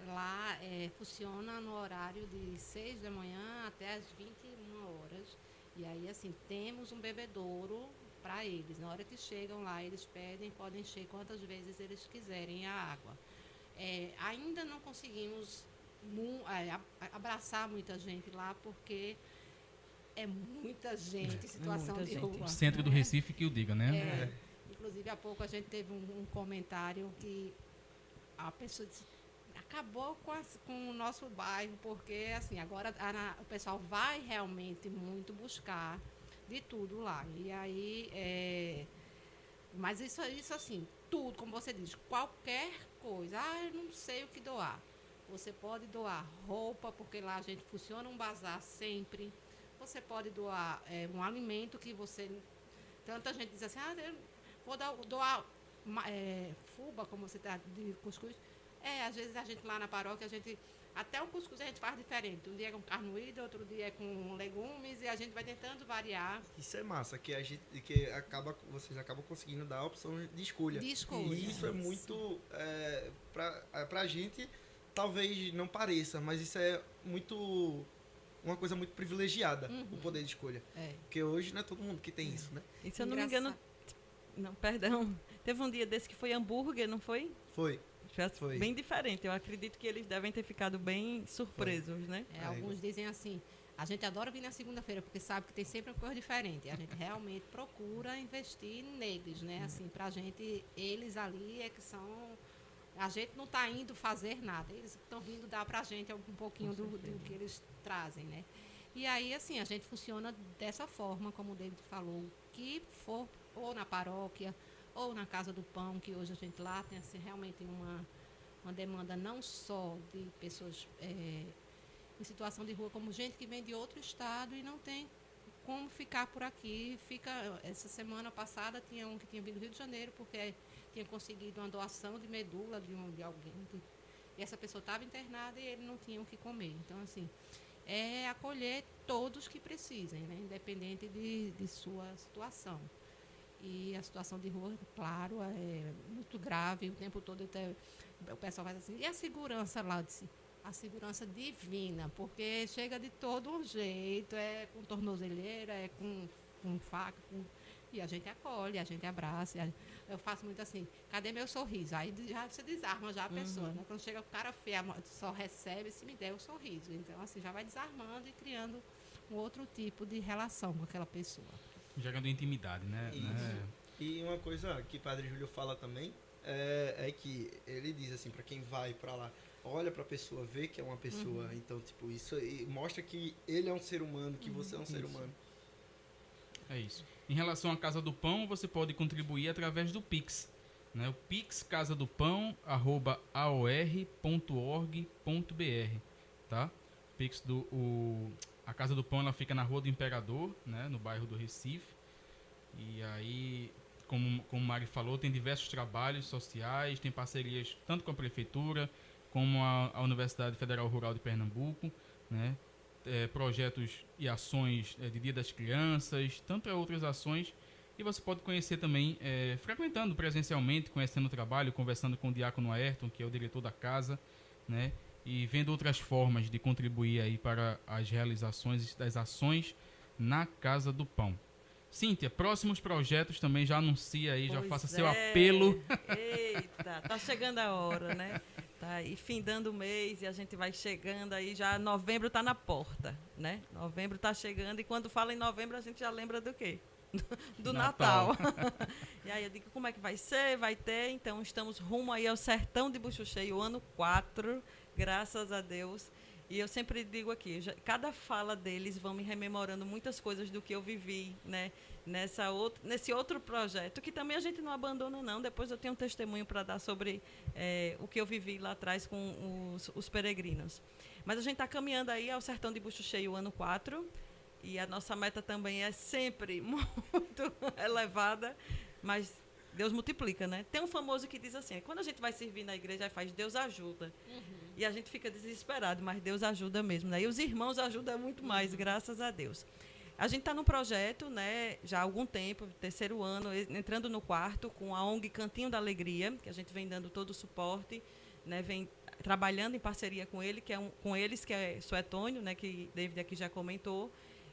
[SPEAKER 4] Lá funciona no horário de 6 da manhã até as 21 horas. E aí, assim, temos um bebedouro para eles. Na hora que chegam lá, eles pedem, podem encher quantas vezes eles quiserem a água. Ainda não conseguimos abraçar muita gente lá, porque é muita gente em situação de rua.
[SPEAKER 1] O centro do Recife que o diga, né?
[SPEAKER 4] Inclusive, há pouco a gente teve um comentário que a pessoa disse, acabou com o nosso bairro, porque assim, agora o pessoal vai realmente muito buscar de tudo lá. E aí, mas isso assim, tudo, como você diz, qualquer coisa, eu não sei o que doar. Você pode doar roupa, porque lá a gente funciona um bazar sempre. Você pode doar um alimento que você... Tanta gente diz assim, eu vou doar fuba, como você está, de cuscuz. Às vezes a gente lá na paróquia, até o cuscuz a gente faz diferente. Um dia é com carne moída, outro dia é com legumes, e a gente vai tentando variar.
[SPEAKER 3] Isso é massa, vocês acabam conseguindo dar a opção de escolha.
[SPEAKER 4] De escolha.
[SPEAKER 3] E isso é muito... pra gente, talvez não pareça, mas isso é muito... uma coisa muito privilegiada, o poder de escolha. Porque hoje não é todo mundo que tem isso, né?
[SPEAKER 2] E se eu não me engano... Não, perdão. Teve um dia desse que foi hambúrguer, não foi?
[SPEAKER 3] Foi.
[SPEAKER 2] Foi bem diferente. Eu acredito que eles devem ter ficado bem surpresos, né?
[SPEAKER 4] Alguns dizem assim, a gente adora vir na segunda-feira, porque sabe que tem sempre uma coisa diferente. A gente realmente procura investir neles, né? Assim, pra gente, eles ali é que são... A gente não está indo fazer nada, eles estão vindo dar para a gente um pouquinho do que eles trazem, né? E aí, assim, a gente funciona dessa forma, como o David falou, que for ou na paróquia, ou na Casa do Pão, que hoje a gente lá tem assim, realmente uma demanda não só de pessoas em situação de rua, como gente que vem de outro estado e não tem como ficar por aqui. Essa semana passada tinha um que tinha vindo do Rio de Janeiro, porque tinha conseguido uma doação de medula de alguém. E essa pessoa estava internada e ele não tinha o que comer. Então, assim, acolher todos que precisem, né? Independente de sua situação. E a situação de rua, claro, é muito grave. O tempo todo o pessoal faz assim, e a segurança lá? Eu disse, a segurança divina, porque chega de todo jeito, com tornozeleira, com faca, e a gente acolhe, a gente abraça. Eu faço muito assim, cadê meu sorriso? Aí já você desarma já a pessoa, né? Quando chega o cara feio, só recebe se me der o sorriso. Então, assim, já vai desarmando e criando um outro tipo de relação com aquela pessoa.
[SPEAKER 1] Gerando intimidade, né?
[SPEAKER 3] E uma coisa que o Padre Júlio fala também é que ele diz assim, para quem vai para lá, olha para a pessoa, vê que é uma pessoa. Então, tipo, isso mostra que ele é um ser humano, que você é um ser humano.
[SPEAKER 1] É isso. Em relação à Casa do Pão, você pode contribuir através do Pix, né? O Pix casadopão@aor.org.br, tá? A Casa do Pão ela fica na Rua do Imperador, né, no bairro do Recife. E aí, como o Mari falou, tem diversos trabalhos sociais, tem parcerias tanto com a Prefeitura como a Universidade Federal Rural de Pernambuco, né, projetos e ações de Dia das Crianças, tanto outras ações. E você pode conhecer também, frequentando presencialmente, conhecendo o trabalho, conversando com o Diácono Ayrton, que é o diretor da casa, né? E vendo outras formas de contribuir aí para as realizações das ações na Casa do Pão. Cíntia, próximos projetos também já anuncia aí, já faça seu apelo.
[SPEAKER 2] Eita, tá chegando a hora, né? Tá aí findando o mês e a gente vai chegando aí, já novembro tá na porta, né? Novembro tá chegando e quando fala em novembro a gente já lembra do quê? Do Natal. E aí eu digo, como é que vai ser? Vai ter, então estamos rumo aí ao Sertão de Bucho Cheio, ano 4, graças a Deus. E eu sempre digo aqui, cada fala deles vão me rememorando muitas coisas do que eu vivi, né? Nesse outro projeto, que também a gente não abandona, não. Depois eu tenho um testemunho para dar sobre o que eu vivi lá atrás com os peregrinos. Mas a gente está caminhando aí ao Sertão de Bucho Cheio, ano 4. E a nossa meta também é sempre muito elevada, mas Deus multiplica, né? Tem um famoso que diz assim, quando a gente vai servir na igreja, faz Deus ajuda. E a gente fica desesperado, mas Deus ajuda mesmo, né? E os irmãos ajudam muito mais, graças a Deus. A gente está num projeto, né, já há algum tempo, 3º ano, entrando no 4º, com a ONG Cantinho da Alegria, que a gente vem dando todo o suporte, né, vem trabalhando em parceria com ele, com eles, que é Suetônio, né, que David aqui já comentou.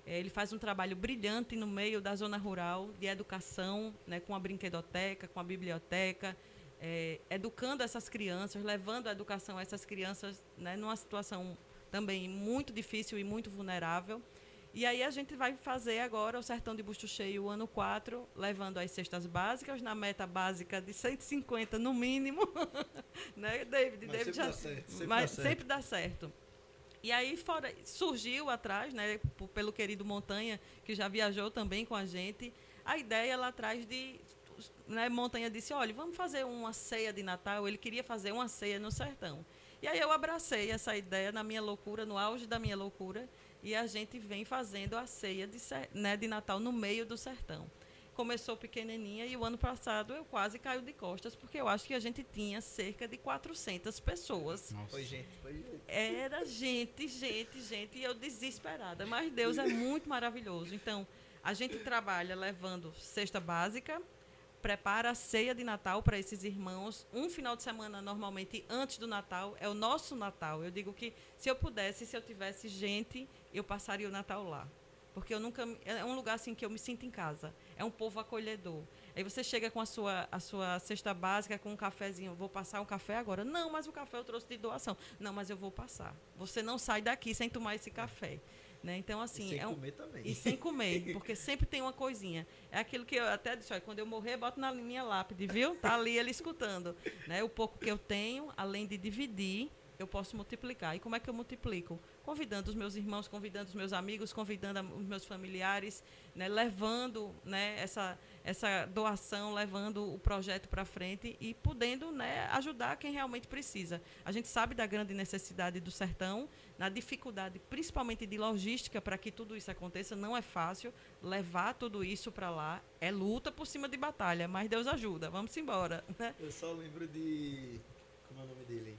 [SPEAKER 2] Ele faz um trabalho brilhante no meio da zona rural, de educação, né, com a brinquedoteca, com a biblioteca, educando essas crianças, levando a educação a essas crianças, né, numa situação também muito difícil e muito vulnerável. E aí a gente vai fazer agora o Sertão de Bucho Cheio, ano 4, levando as cestas básicas, na meta básica de 150 no mínimo. Né, David?
[SPEAKER 3] Mas
[SPEAKER 2] David
[SPEAKER 3] sempre dá certo,
[SPEAKER 2] mas sempre dá certo. E aí surgiu atrás, né, pelo querido Montanha, que já viajou também com a gente, a ideia lá atrás de... Né, Montanha disse, olha, vamos fazer uma ceia de Natal. Ele queria fazer uma ceia no sertão. E aí eu abracei essa ideia na minha loucura, no auge da minha loucura, e a gente vem fazendo a ceia de Natal no meio do sertão. Começou pequenininha e o ano passado eu quase caio de costas, porque eu acho que a gente tinha cerca de 400 pessoas.
[SPEAKER 1] Nossa.
[SPEAKER 3] Foi gente.
[SPEAKER 2] Era gente, e eu desesperada. Mas Deus é muito maravilhoso. Então, a gente trabalha levando cesta básica, prepara a ceia de Natal para esses irmãos. Um final de semana, normalmente, antes do Natal, é o nosso Natal. Eu digo que se eu tivesse gente, eu passaria o Natal lá. Porque é um lugar assim que eu me sinto em casa. É um povo acolhedor. Aí você chega com a sua cesta básica, com um cafezinho. Vou passar um café agora? Não, mas o café eu trouxe de doação. Não, mas eu vou passar. Você não sai daqui sem tomar esse café. Né? Então, assim,
[SPEAKER 3] e sem comer também.
[SPEAKER 2] E sem comer, porque sempre tem uma coisinha. É aquilo que eu até disse, olha, quando eu morrer, boto na minha lápide, viu? Tá ali ele escutando. Né? O pouco que eu tenho, além de dividir, eu posso multiplicar. E como é que eu multiplico? Convidando os meus irmãos, convidando os meus amigos, convidando os meus familiares, né? Levando, né, essa doação, levando o projeto para frente e podendo, né, ajudar quem realmente precisa. A gente sabe da grande necessidade do sertão, na dificuldade, principalmente de logística, para que tudo isso aconteça. Não é fácil levar tudo isso para lá. É luta por cima de batalha, mas Deus ajuda. Vamos embora. Né?
[SPEAKER 3] Eu só lembro de... Como é o nome dele?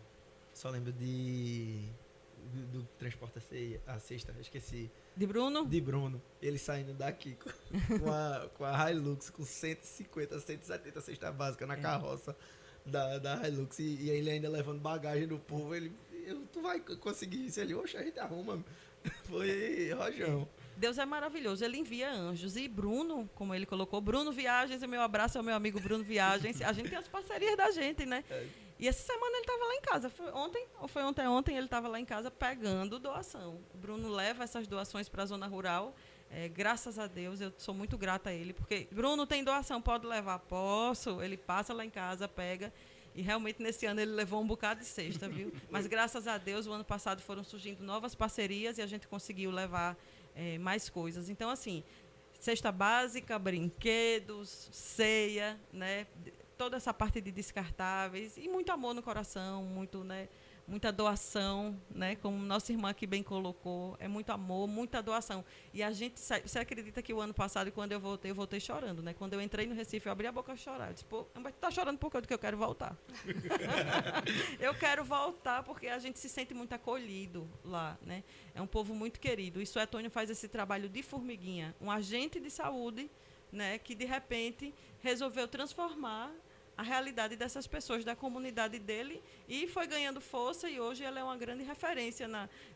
[SPEAKER 3] Só lembro do transporte a cesta, esqueci.
[SPEAKER 2] De Bruno?
[SPEAKER 3] De Bruno. Ele saindo daqui com a Hilux, com 150, 170 cesta básica na carroça da Hilux. E ele ainda levando bagagem do povo. Tu vai conseguir isso ali? Oxe, a gente arruma. Foi rojão.
[SPEAKER 2] Deus é maravilhoso, ele envia anjos. E Bruno, como ele colocou, Bruno Viagens, e meu abraço ao meu amigo Bruno Viagens. A gente tem as parcerias da gente, né? E essa semana ele estava lá em casa. Foi ontem, ou foi ontem, ele estava lá em casa pegando doação. O Bruno leva essas doações para a zona rural. Graças a Deus, eu sou muito grata a ele, porque Bruno tem doação, pode levar? Posso. Ele passa lá em casa, pega. E realmente nesse ano ele levou um bocado de cesta, viu? Mas graças a Deus, o ano passado foram surgindo novas parcerias e a gente conseguiu levar mais coisas. Então, assim, cesta básica, brinquedos, ceia, né? Toda essa parte de descartáveis e muito amor no coração, muito, né? muita doação, né? Como nossa irmã aqui bem colocou, é muito amor, muita doação. E a gente você acredita que o ano passado, quando eu voltei chorando, né? Quando eu entrei no Recife, eu abri a boca a chorar. Eu disse, pô, mas tá chorando por quê? Porque eu quero voltar. Eu quero voltar porque a gente se sente muito acolhido lá, né? É um povo muito querido. E Suetônio faz esse trabalho de formiguinha, um agente de saúde, né? Que de repente resolveu transformar a realidade dessas pessoas da comunidade dele e foi ganhando força e hoje ela é uma grande referência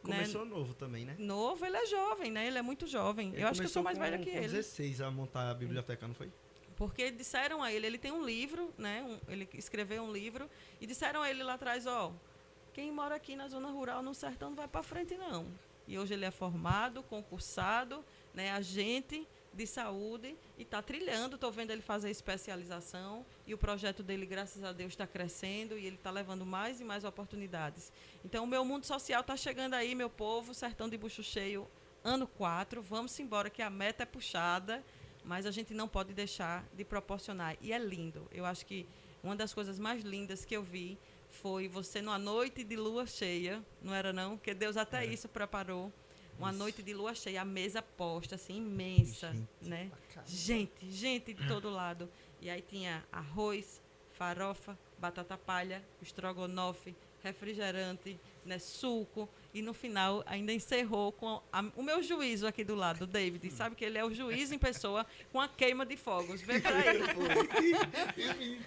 [SPEAKER 3] Começou novo também, né?
[SPEAKER 2] Novo, ele é jovem, né? Ele é muito jovem.
[SPEAKER 3] Ele
[SPEAKER 2] eu acho que eu sou mais velha que
[SPEAKER 3] com
[SPEAKER 2] ele.
[SPEAKER 3] 16 a montar a biblioteca, não foi?
[SPEAKER 2] Porque disseram a ele tem um livro, né? Ele escreveu um livro e disseram a ele lá atrás, ó, quem mora aqui na zona rural, no sertão, não vai para frente não. E hoje ele é formado, concursado, né? Agente de saúde e está trilhando, estou vendo ele fazer especialização e o projeto dele, graças a Deus, está crescendo e ele está levando mais e mais oportunidades. Então, o meu mundo social está chegando aí, meu povo, Sertão de Bucho Cheio, ano 4, vamos embora que a meta é puxada, mas a gente não pode deixar de proporcionar. E é lindo, eu acho que uma das coisas mais lindas que eu vi foi você numa noite de lua cheia, não era não? Porque Deus até isso preparou. Uma noite de lua cheia, a mesa posta, assim, imensa, né? Gente de todo lado. E aí tinha arroz, farofa, batata palha, estrogonofe, refrigerante, né, suco. E no final ainda encerrou com o meu juízo aqui do lado, o David. Sabe que ele é o juiz em pessoa com a queima de fogos. Vem pra aí.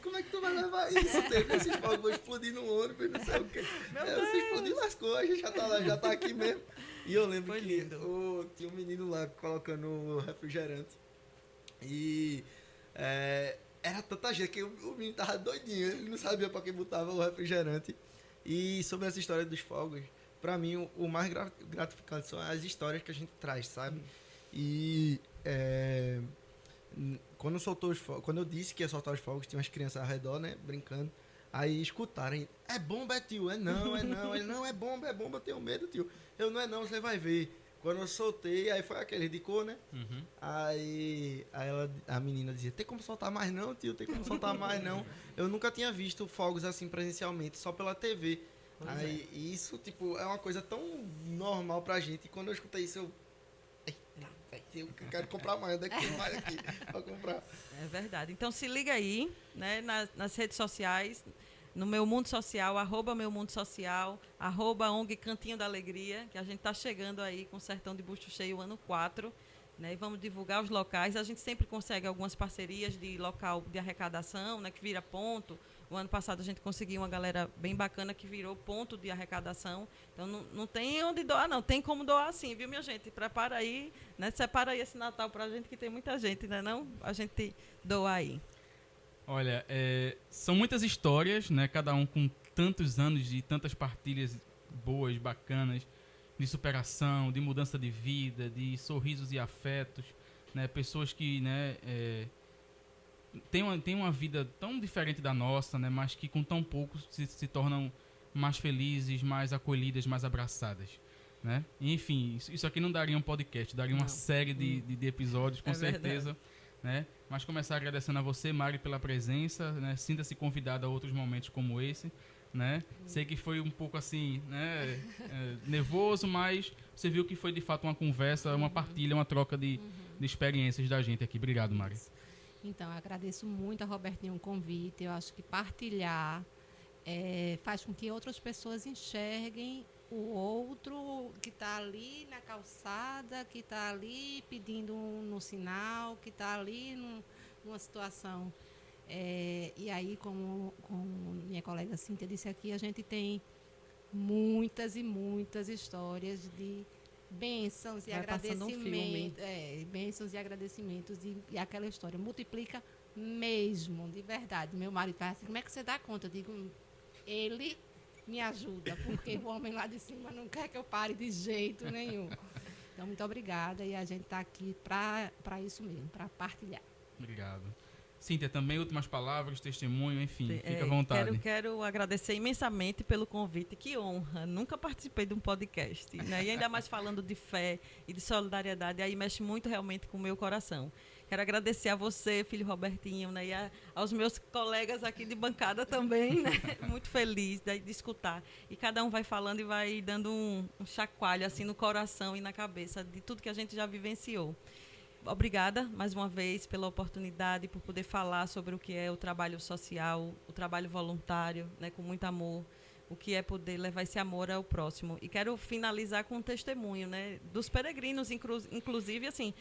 [SPEAKER 3] Como é que tu vai levar isso? Teve esses fogos, vou explodir no ônibus, não sei o quê. Se explodir, lascou, a gente já tá lá, já tá aqui mesmo. E eu lembro
[SPEAKER 2] Foi
[SPEAKER 3] que
[SPEAKER 2] lindo.
[SPEAKER 3] tinha um menino lá colocando o refrigerante. E era tanta gente que o menino tava doidinho. Ele não sabia pra que botava o refrigerante. E sobre essa história dos fogos, pra mim o mais gratificante são as histórias que a gente traz, sabe? E quando eu disse que ia soltar os fogos, tinha umas crianças ao redor, né? Brincando. Aí escutaram, é bomba, tio? Ele, não, é bomba, eu tenho medo, tio. Eu, não é não, você vai ver. Quando eu soltei, aí foi aquele de cor, né? Uhum. Aí a menina dizia, tem como soltar mais não, tio? Tem como soltar mais não? Eu nunca tinha visto fogos assim presencialmente, só pela TV. Aí isso, tipo, é uma coisa tão normal pra gente. E quando eu escutei isso, eu quero comprar mais, onde é que tem mais aqui pra comprar?
[SPEAKER 2] É verdade. Então se liga aí, né, nas redes sociais, no Meu Mundo Social, @Meu Mundo Social, @ONG Cantinho da Alegria, que a gente está chegando aí com o Sertão de Bucho Cheio ano 4, né, e vamos divulgar os locais. A gente sempre consegue algumas parcerias de local de arrecadação, né, que vira ponto. O ano passado a gente conseguiu uma galera bem bacana que virou ponto de arrecadação. Então não tem onde doar, não. Tem como doar sim, viu, minha gente? Prepara aí, né? Separa aí esse Natal pra gente, que tem muita gente, né? Não? A gente doa aí.
[SPEAKER 1] Olha, são muitas histórias, né? Cada um com tantos anos e tantas partilhas boas, bacanas, de superação, de mudança de vida, de sorrisos e afetos, né? Pessoas que, né, tem uma vida tão diferente da nossa, né, mas que com tão pouco se tornam mais felizes, mais acolhidas, mais abraçadas, né? E, enfim, isso aqui não daria um podcast, daria uma série de episódios, com certeza, né? Mas começar agradecendo a você, Mari, pela presença, né? Sinta-se convidada a outros momentos como esse, né? Sei que foi um pouco assim, né, nervoso, mas você viu que foi de fato uma conversa, uma partilha, uma troca de experiências da gente aqui. Obrigado, Mari.
[SPEAKER 4] Então, eu agradeço muito a Robertinho o convite. Eu acho que partilhar faz com que outras pessoas enxerguem o outro que está ali na calçada, que está ali pedindo no sinal, que está ali numa situação. E aí, como minha colega Cíntia disse aqui, a gente tem muitas e muitas histórias de bênçãos e agradecimentos, bênçãos e agradecimentos e aquela história multiplica mesmo, de verdade. Meu marido fala assim, como é que você dá conta? Eu digo, ele me ajuda, porque o homem lá de cima não quer que eu pare de jeito nenhum. Então, muito obrigada e a gente está aqui para isso mesmo, para partilhar.
[SPEAKER 1] Obrigado. Cíntia, também últimas palavras, testemunho, enfim, fica à vontade.
[SPEAKER 2] Quero agradecer imensamente pelo convite, que honra, nunca participei de um podcast, né? E ainda mais falando de fé e de solidariedade, aí mexe muito realmente com o meu coração. Quero agradecer a você, filho Robertinho, né, e aos meus colegas aqui de bancada também, né? Muito feliz de escutar. E cada um vai falando e vai dando um chacoalho assim no coração e na cabeça de tudo que a gente já vivenciou. Obrigada, mais uma vez, pela oportunidade, por poder falar sobre o que é o trabalho social, o trabalho voluntário, né, com muito amor, o que é poder levar esse amor ao próximo. E quero finalizar com um testemunho, né, dos peregrinos, inclusive, assim,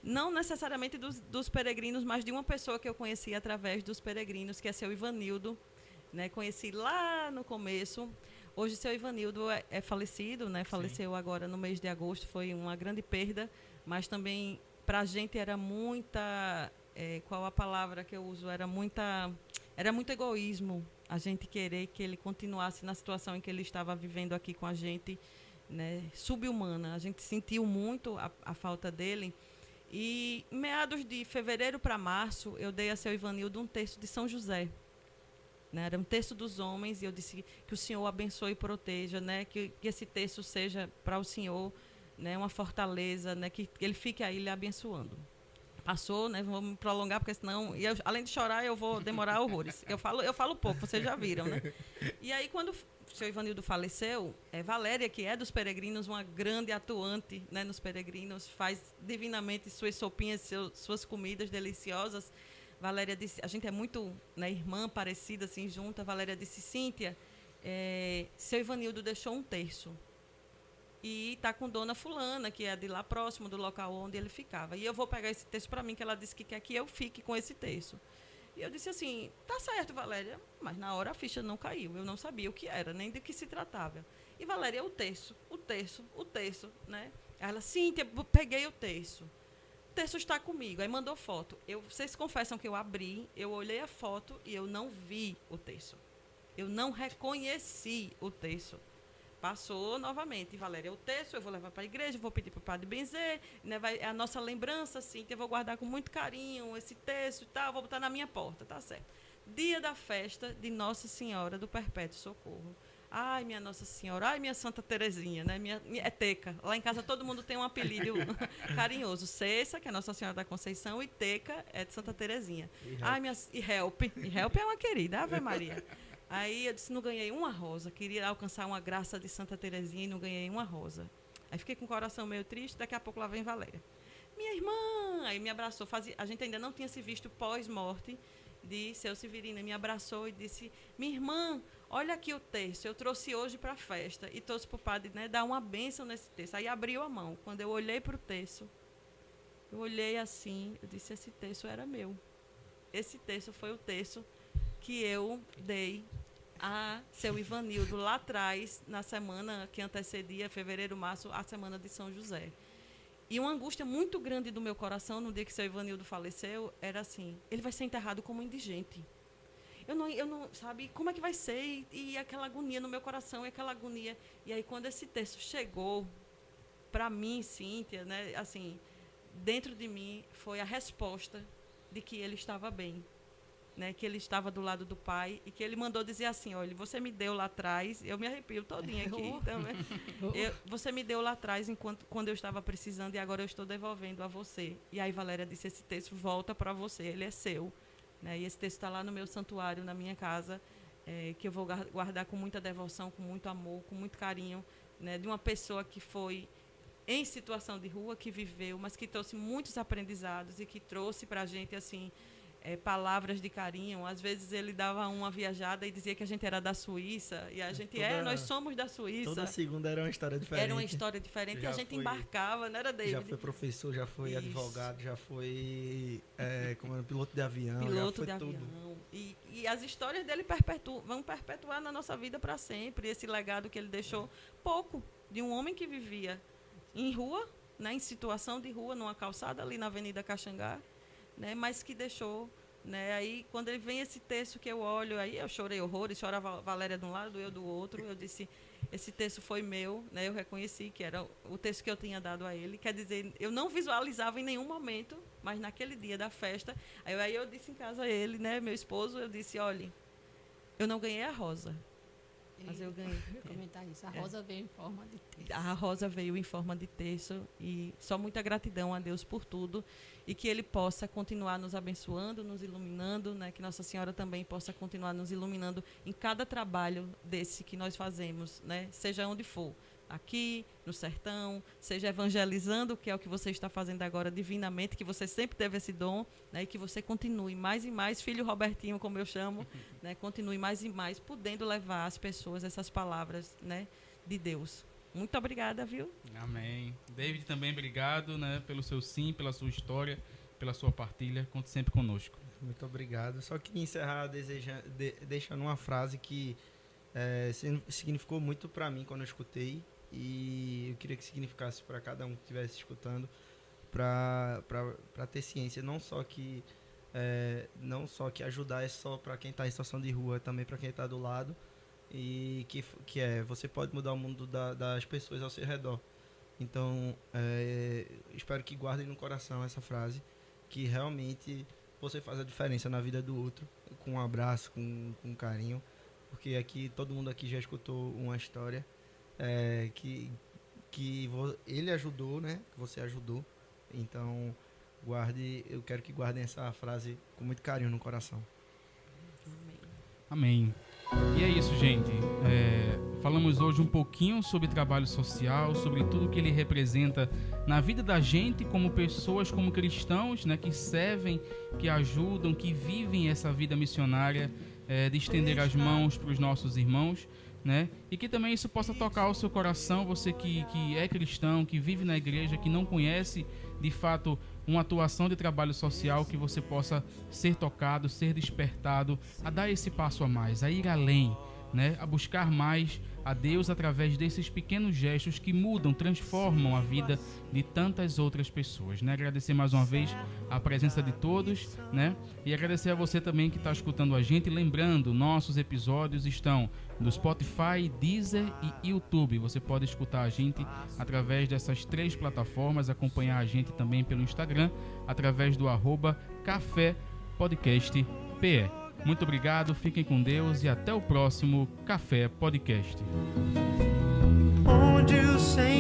[SPEAKER 2] não necessariamente dos peregrinos, mas de uma pessoa que eu conheci através dos peregrinos, que é seu Ivanildo, né, conheci lá no começo. Hoje, seu Ivanildo é falecido, né, faleceu agora no mês de agosto, foi uma grande perda, mas também para a gente era muita, qual a palavra que eu uso, era muito egoísmo a gente querer que ele continuasse na situação em que ele estava vivendo aqui com a gente, né, subhumana. A gente sentiu muito a falta dele. E em meados de fevereiro para março, eu dei a seu Ivanildo um texto de São José. Né, era um texto dos homens, e eu disse que o Senhor abençoe e proteja, né, que esse texto seja para o Senhor, né, uma fortaleza, né, que ele fique aí lhe abençoando. Passou, né, vou me prolongar, porque senão, além de chorar, eu vou demorar horrores. Eu falo pouco, vocês já viram, né? E aí, quando o seu Ivanildo faleceu, Valéria, que é dos peregrinos, uma grande atuante, né, nos peregrinos, faz divinamente suas sopinhas, suas comidas deliciosas. Valéria disse, a gente é muito, né, irmã, parecida, assim, junta. Valéria disse, Cíntia, seu Ivanildo deixou um terço. E está com dona fulana, que é de lá próximo do local onde ele ficava. E eu vou pegar esse texto para mim, que ela disse que quer que eu fique com esse texto. E eu disse assim, tá certo, Valéria, mas na hora a ficha não caiu. Eu não sabia o que era, nem de que se tratava. E Valéria, o texto, né? Ela, Cíntia, peguei o texto. O texto está comigo. Aí mandou foto. Vocês confessam que eu abri, eu olhei a foto e eu não vi o texto. Eu não reconheci o texto. Passou novamente, Valéria, o texto eu vou levar para a igreja, vou pedir para o padre benzer, né, é a nossa lembrança, assim, que eu vou guardar com muito carinho esse texto e tal, vou botar na minha porta, tá certo. Dia da festa de Nossa Senhora do Perpétuo Socorro. Ai, minha Nossa Senhora, ai, minha Santa Terezinha, né, é Teca. Lá em casa todo mundo tem um apelido carinhoso. Cessa, que é Nossa Senhora da Conceição, e Teca é de Santa Terezinha. E Help é uma querida, Ave Maria. Aí eu disse, não ganhei uma rosa, queria alcançar uma graça de Santa Terezinha e não ganhei uma rosa. Aí fiquei com o coração meio triste, daqui a pouco lá vem Valéria. Minha irmã! Aí me abraçou, a gente ainda não tinha se visto pós-morte de seu Severino, me abraçou e disse, minha irmã, olha aqui o texto, eu trouxe hoje para a festa e trouxe para o padre, né, dar uma bênção nesse texto. Aí abriu a mão, quando eu olhei para o texto, eu olhei assim, eu disse, esse texto era meu. Esse texto foi o texto que eu dei a seu Ivanildo lá atrás, na semana que antecedia, fevereiro, março, a semana de São José. E uma angústia muito grande do meu coração, no dia que seu Ivanildo faleceu, era assim, ele vai ser enterrado como indigente. Eu não, sabe, como é que vai ser? E aquela agonia no meu coração, e aquela agonia. E aí, quando esse texto chegou para mim, Cíntia, né, assim, dentro de mim, foi a resposta de que ele estava bem. Né, que ele estava do lado do pai e que ele mandou dizer assim, olha, você me deu lá atrás, eu me arrepio todinha aqui também, você me deu lá atrás quando eu estava precisando e agora eu estou devolvendo a você. E aí Valéria disse, esse texto volta para você, ele é seu. Né, e esse texto está lá no meu santuário, na minha casa, que eu vou guardar com muita devoção, com muito amor, com muito carinho, né, de uma pessoa que foi em situação de rua, que viveu, mas que trouxe muitos aprendizados e que trouxe para a gente, assim, palavras de carinho. Às vezes ele dava uma viajada e dizia que a gente era da Suíça, e a gente nós somos da Suíça.
[SPEAKER 3] Toda segunda era uma história diferente.
[SPEAKER 2] Era uma história diferente, e a gente embarcava, não era, David?
[SPEAKER 3] Já foi professor, já foi advogado, já foi piloto de avião,
[SPEAKER 2] piloto
[SPEAKER 3] já foi
[SPEAKER 2] de
[SPEAKER 3] tudo.
[SPEAKER 2] avião. E as histórias dele vão perpetuar na nossa vida para sempre, esse legado que ele deixou, pouco, de um homem que vivia em rua, né, em situação de rua, numa calçada ali na Avenida Caxangá, né, mas que deixou, né, aí quando ele vem esse texto que eu olho, aí eu chorei horrores, chorava a Valéria de um lado, eu do outro, eu disse, esse texto foi meu, né, eu reconheci que era o texto que eu tinha dado a ele, quer dizer, eu não visualizava em nenhum momento, mas naquele dia da festa, aí eu disse em casa a ele, né, meu esposo, eu disse, olha, eu não ganhei a rosa, Mas eu ganhei.
[SPEAKER 4] Comentar isso. A rosa veio em forma de terço.
[SPEAKER 2] A rosa veio em forma de terço e só muita gratidão a Deus por tudo e que Ele possa continuar nos abençoando, nos iluminando, né? Que Nossa Senhora também possa continuar nos iluminando em cada trabalho desse que nós fazemos, né? Seja onde for, aqui, no sertão, seja evangelizando, que é o que você está fazendo agora divinamente, que você sempre teve esse dom, né? E que você continue mais e mais, filho Robertinho, como eu chamo, né? Continue mais e mais, podendo levar às pessoas essas palavras, né? De Deus. Muito obrigada, viu?
[SPEAKER 1] Amém. David, também obrigado, né, pelo seu sim, pela sua história, pela sua partilha. Conte sempre conosco.
[SPEAKER 3] Muito obrigado. Só queria encerrar deixando uma frase que significou muito para mim quando eu escutei, e eu queria que significasse para cada um que estivesse escutando, para ter ciência, não só que ajudar é só para quem está em situação de rua, também para quem está do lado, e você pode mudar o mundo das pessoas ao seu redor. Então, espero que guardem no coração essa frase, que realmente você faz a diferença na vida do outro, com um abraço, com carinho, porque aqui todo mundo aqui já escutou uma história que ele ajudou, né? Que você ajudou. Então, eu quero que guardem essa frase com muito carinho no coração.
[SPEAKER 1] Amém. E é isso, gente. Falamos hoje um pouquinho sobre trabalho social, sobre tudo que ele representa na vida da gente como pessoas, como cristãos, né, que servem, que ajudam, que vivem essa vida missionária, de estender as mãos para os nossos irmãos, né? E que também isso possa tocar o seu coração, você que é cristão, que vive na igreja, que não conhece de fato uma atuação de trabalho social, que você possa ser tocado, ser despertado a dar esse passo a mais, a ir além, né? A buscar mais a Deus através desses pequenos gestos que mudam, transformam a vida de tantas outras pessoas, né? Agradecer mais uma vez a presença de todos, né? E agradecer a você também que está escutando a gente. Lembrando, nossos episódios estão no Spotify, Deezer e YouTube. Você pode escutar a gente através dessas 3 plataformas, acompanhar a gente também pelo Instagram, através do @cafépodcastpe. Muito obrigado, fiquem com Deus e até o próximo Café Podcast.
[SPEAKER 5] Onde o Senhor